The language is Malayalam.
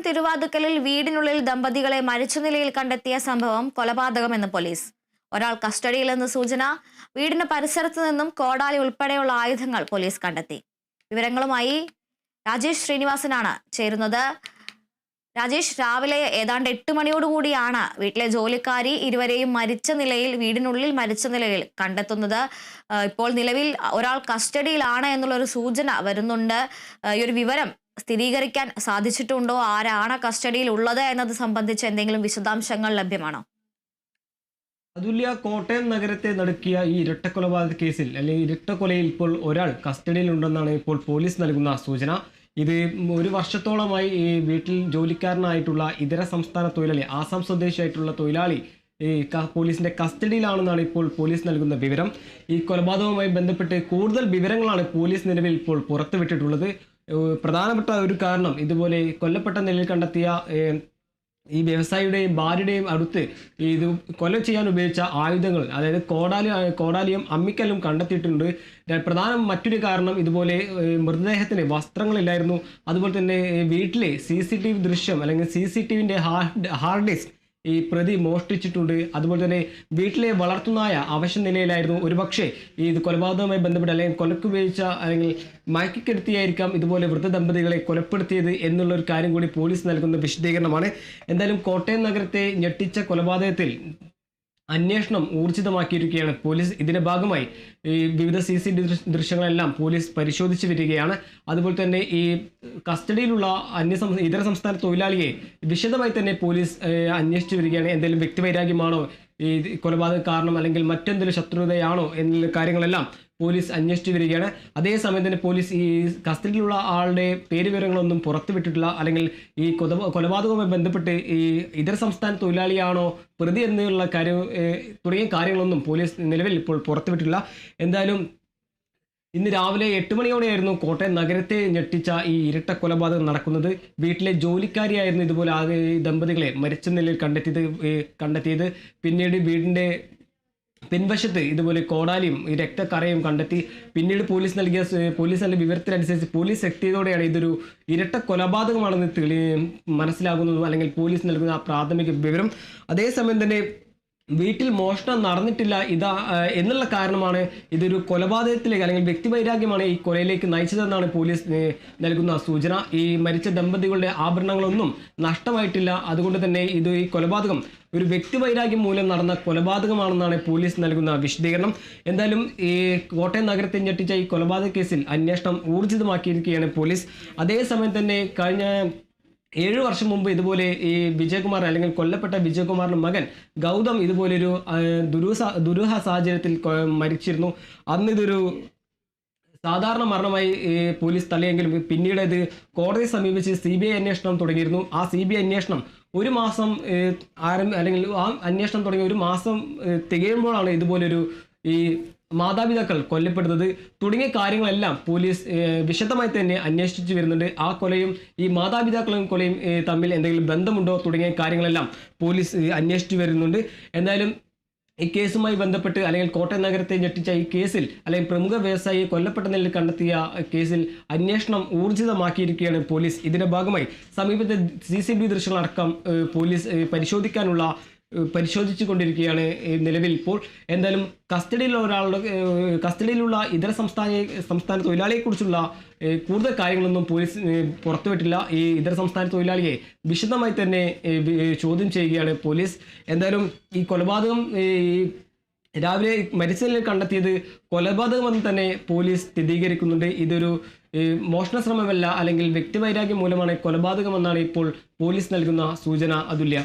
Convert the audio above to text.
തിരുവാതുക്കലിൽ വീടിനുള്ളിൽ ദമ്പതികളെ മരിച്ച നിലയിൽ കണ്ടെത്തിയ സംഭവം കൊലപാതകമെന്ന് പോലീസ്. ഒരാൾ കസ്റ്റഡിയിലെന്ന് സൂചന. വീടിന് പരിസരത്ത് നിന്നും കോടാലി ഉൾപ്പെടെയുള്ള ആയുധങ്ങൾ പോലീസ് കണ്ടെത്തി. വിവരങ്ങളുമായി രാജേഷ് ശ്രീനിവാസനാണ് ചേരുന്നത്. രാജേഷ്, രാവിലെ ഏതാണ്ട് 8 മണിയോടുകൂടിയാണ് വീട്ടിലെ ജോലിക്കാരി ഇരുവരെയും വീടിനുള്ളിൽ മരിച്ച നിലയിൽ കണ്ടെത്തുന്നത്. ഇപ്പോൾ നിലവിൽ ഒരാൾ കസ്റ്റഡിയിലാണ് എന്നുള്ളൊരു സൂചന വരുന്നുണ്ട്. ഈ ഒരു വിവരം സ്ഥിരീകരിക്കാൻ സാധിച്ചിട്ടുണ്ടോ? ആരാണ് കസ്റ്റഡിയിൽ ഉള്ളത് എന്നത് സംബന്ധിച്ച് എന്തെങ്കിലും വിശദാംശങ്ങൾ ലഭ്യമാണോ? അതുല്യ, കോട്ടയം നഗരത്തെ നടുക്കിയ ഈ ഇരട്ടക്കൊലപാതക കേസിൽ അല്ലെങ്കിൽ ഇരട്ടക്കൊലയിൽ ഇപ്പോൾ ഒരാൾ കസ്റ്റഡിയിലുണ്ടെന്നാണ് ഇപ്പോൾ പോലീസ് നൽകുന്ന സൂചന. ഇത് ഒരു വർഷത്തോളമായി ഈ വീട്ടിൽ ജോലിക്കാരനായിട്ടുള്ള ഇതര സംസ്ഥാന തൊഴിലാളി, ആസാം സ്വദേശിയായിട്ടുള്ള തൊഴിലാളി പോലീസിന്റെ കസ്റ്റഡിയിലാണെന്നാണ് ഇപ്പോൾ പോലീസ് നൽകുന്ന വിവരം. ഈ കൊലപാതകവുമായി ബന്ധപ്പെട്ട് കൂടുതൽ വിവരങ്ങളാണ് പോലീസ് നിലവിൽ ഇപ്പോൾ പുറത്തുവിട്ടിട്ടുള്ളത്. പ്രധാനപ്പെട്ട ഒരു കാരണം, ഇതുപോലെ കൊല്ലപ്പെട്ട നിലയിൽ കണ്ടെത്തിയ ഈ വ്യവസായിയുടെയും ഭാര്യയുടെയും അടുത്ത് ഇത് കൊല ചെയ്യാൻ ഉപയോഗിച്ച ആയുധങ്ങൾ, അതായത് കോടാലിയും അമ്മിക്കല്ലും കണ്ടെത്തിയിട്ടുണ്ട്. മറ്റൊരു കാരണം, ഇതുപോലെ മൃതദേഹത്തിന് വസ്ത്രങ്ങളില്ലായിരുന്നു. അതുപോലെ തന്നെ വീട്ടിലെ CCTV ദൃശ്യം അല്ലെങ്കിൽ CCTVന്റെ ഹാർഡ് ഡിസ്ക് ഈ പ്രതി മോഷ്ടിച്ചിട്ടുണ്ട്. അതുപോലെ തന്നെ വീട്ടിലെ വളർത്തുനായ അവശ നിലയിലായിരുന്നു. ഒരുപക്ഷെ ഈ കൊലപാതകവുമായി ബന്ധപ്പെട്ട് അല്ലെങ്കിൽ കൊലക്കുപയോഗിച്ച അല്ലെങ്കിൽ മയക്കിക്കെടുത്തിയായിരിക്കാം ഇതുപോലെ വൃദ്ധദമ്പതികളെ കൊലപ്പെടുത്തിയത് എന്നുള്ളൊരു കാര്യം കൂടി പോലീസ് നൽകുന്ന വിശദീകരണമാണ്. എന്തായാലും കോട്ടയം നഗരത്തെ ഞെട്ടിച്ച കൊലപാതകത്തിൽ അന്വേഷണം ഊർജിതമാക്കിയിരിക്കുകയാണ് പോലീസ്. ഇതിന്റെ ഭാഗമായി ഈ വിവിധ CCTV ദൃശ്യങ്ങളെല്ലാം പോലീസ് പരിശോധിച്ച് വരികയാണ്. അതുപോലെ തന്നെ ഈ കസ്റ്റഡിയിലുള്ള ഇതര സംസ്ഥാന തൊഴിലാളിയെ വിശദമായി തന്നെ പോലീസ് അന്വേഷിച്ചു വരികയാണ്. എന്തെങ്കിലും വ്യക്തിവൈരാഗ്യമാണോ ഈ കൊലപാതക കാരണം, അല്ലെങ്കിൽ മറ്റെന്തെങ്കിലും ശത്രുതയാണോ എന്നുള്ള കാര്യങ്ങളെല്ലാം പോലീസ് അന്വേഷിച്ചു വരികയാണ്. അതേസമയം തന്നെ പോലീസ് ഈ കസ്റ്റഡിയിലുള്ള ആളുടെ പേരുവിവരങ്ങളൊന്നും പുറത്തുവിട്ടിട്ടില്ല. അല്ലെങ്കിൽ ഈ കൊലപാതകവുമായി ബന്ധപ്പെട്ട് ഈ ഇതര സംസ്ഥാന തൊഴിലാളിയാണോ പ്രതി എന്നുള്ള തുടങ്ങിയ കാര്യങ്ങളൊന്നും പോലീസ് നിലവിൽ ഇപ്പോൾ പുറത്തുവിട്ടിട്ടില്ല. എന്തായാലും ഇന്ന് രാവിലെ 8 മണിയോടെയായിരുന്നു കോട്ടയം നഗരത്തെ ഞെട്ടിച്ച ഈ ഇരട്ട കൊലപാതകം നടക്കുന്നത്. വീട്ടിലെ ജോലിക്കാരിയായിരുന്നു ഇതുപോലെ ദമ്പതികളെ മരിച്ച നിലയിൽ കണ്ടെത്തിയത്. പിന്നീട് വീടിന്റെ പിൻവശത്ത് ഇതുപോലെ കോടാലിയും ഈ രക്തക്കറയും കണ്ടെത്തി. പിന്നീട് പോലീസ് നൽകിയ വിവരത്തിനനുസരിച്ച് പോലീസ് എത്തിയതോടെയാണ് ഇതൊരു ഇരട്ട കൊലപാതകമാണെന്ന് മനസ്സിലാകുന്നതും അല്ലെങ്കിൽ പോലീസ് നൽകുന്ന ആ പ്രാഥമിക വിവരം. അതേസമയം തന്നെ വീട്ടിൽ മോഷണം നടന്നിട്ടില്ല എന്നുള്ള കാരണമാണ് ഇതൊരു കൊലപാതകത്തിലേക്ക് അല്ലെങ്കിൽ വ്യക്തിവൈരാഗ്യമാണ് ഈ കൊലയിലേക്ക് നയിച്ചതെന്നാണ് പോലീസ് നൽകുന്ന സൂചന. ഈ മരിച്ച ദമ്പതികളുടെ ആഭരണങ്ങളൊന്നും നഷ്ടമായിട്ടില്ല. അതുകൊണ്ട് തന്നെ ഈ കൊലപാതകം ഒരു വ്യക്തിവൈരാഗ്യം മൂലം നടന്ന കൊലപാതകമാണെന്നാണ് പോലീസ് നൽകുന്ന വിശദീകരണം. എന്തായാലും ഈ കോട്ടയം നഗരത്തെ ഞെട്ടിച്ച ഈ കൊലപാതക കേസിൽ അന്വേഷണം ഊർജിതമാക്കിയിരിക്കുകയാണ് പോലീസ്. അതേസമയം തന്നെ കഴിഞ്ഞ 7 വർഷം മുമ്പ് ഇതുപോലെ ഈ വിജയകുമാർ അല്ലെങ്കിൽ കൊല്ലപ്പെട്ട വിജയകുമാറിന്റെ മകൻ ഗൗതം ഇതുപോലൊരു ദുരൂഹ സാഹചര്യത്തിൽ മരിച്ചിരുന്നു. അന്ന് ഇതൊരു സാധാരണ മരണമായി പോലീസ് തള്ളിയെങ്കിലും പിന്നീട് ഇത് കോടതിയെ സമീപിച്ച് CBI അന്വേഷണം തുടങ്ങിയിരുന്നു. ആ CBI അന്വേഷണം ഒരു മാസം അല്ലെങ്കിൽ ആ അന്വേഷണം തുടങ്ങി ഒരു മാസം തികയുമ്പോഴാണ് ഇതുപോലൊരു ഈ മാതാപിതാക്കൾ കൊല്ലപ്പെടുന്നത് തുടങ്ങിയ കാര്യങ്ങളെല്ലാം പോലീസ് വിശദമായി തന്നെ അന്വേഷിച്ചു വരുന്നുണ്ട്. ആ കൊലയും ഈ മാതാപിതാക്കളും കൊലയും തമ്മിൽ എന്തെങ്കിലും ബന്ധമുണ്ടോ തുടങ്ങിയ കാര്യങ്ങളെല്ലാം പോലീസ് അന്വേഷിച്ചു വരുന്നുണ്ട്. എന്തായാലും ഈ കേസുമായി ബന്ധപ്പെട്ട് അല്ലെങ്കിൽ കോട്ടയം നഗരത്തെ ഞെട്ടിച്ച ഈ കേസിൽ അല്ലെങ്കിൽ പ്രമുഖ വ്യവസായിയെ കൊല്ലപ്പെട്ട നിലയിൽ കണ്ടെത്തിയ കേസിൽ അന്വേഷണം ഊർജിതമാക്കിയിരിക്കുകയാണ് പോലീസ്. ഇതിന്റെ ഭാഗമായി സമീപത്തെ CCTV ദൃശ്യങ്ങളടക്കം പോലീസ് പരിശോധിച്ചു കൊണ്ടിരിക്കുകയാണ് നിലവിൽ ഇപ്പോൾ. എന്തായാലും കസ്റ്റഡിയിലുള്ള ഇതര സംസ്ഥാന തൊഴിലാളിയെക്കുറിച്ചുള്ള കൂടുതൽ കാര്യങ്ങളൊന്നും പോലീസ് പുറത്തുവിട്ടില്ല. ഈ ഇതര സംസ്ഥാന തൊഴിലാളിയെ വിശദമായി തന്നെ ചോദ്യം ചെയ്യുകയാണ് പോലീസ്. എന്തായാലും ഈ കൊലപാതകം രാവിലെ മരിച്ച നിലയിൽ കണ്ടെത്തിയത് കൊലപാതകമെന്ന് തന്നെ പോലീസ് സ്ഥിരീകരിക്കുന്നുണ്ട്. ഇതൊരു മോഷണ ശ്രമമല്ല അല്ലെങ്കിൽ വ്യക്തിവൈരാഗ്യം മൂലമാണ് കൊലപാതകമെന്നാണ് ഇപ്പോൾ പോലീസ് നൽകുന്ന സൂചന. അതുല്യ.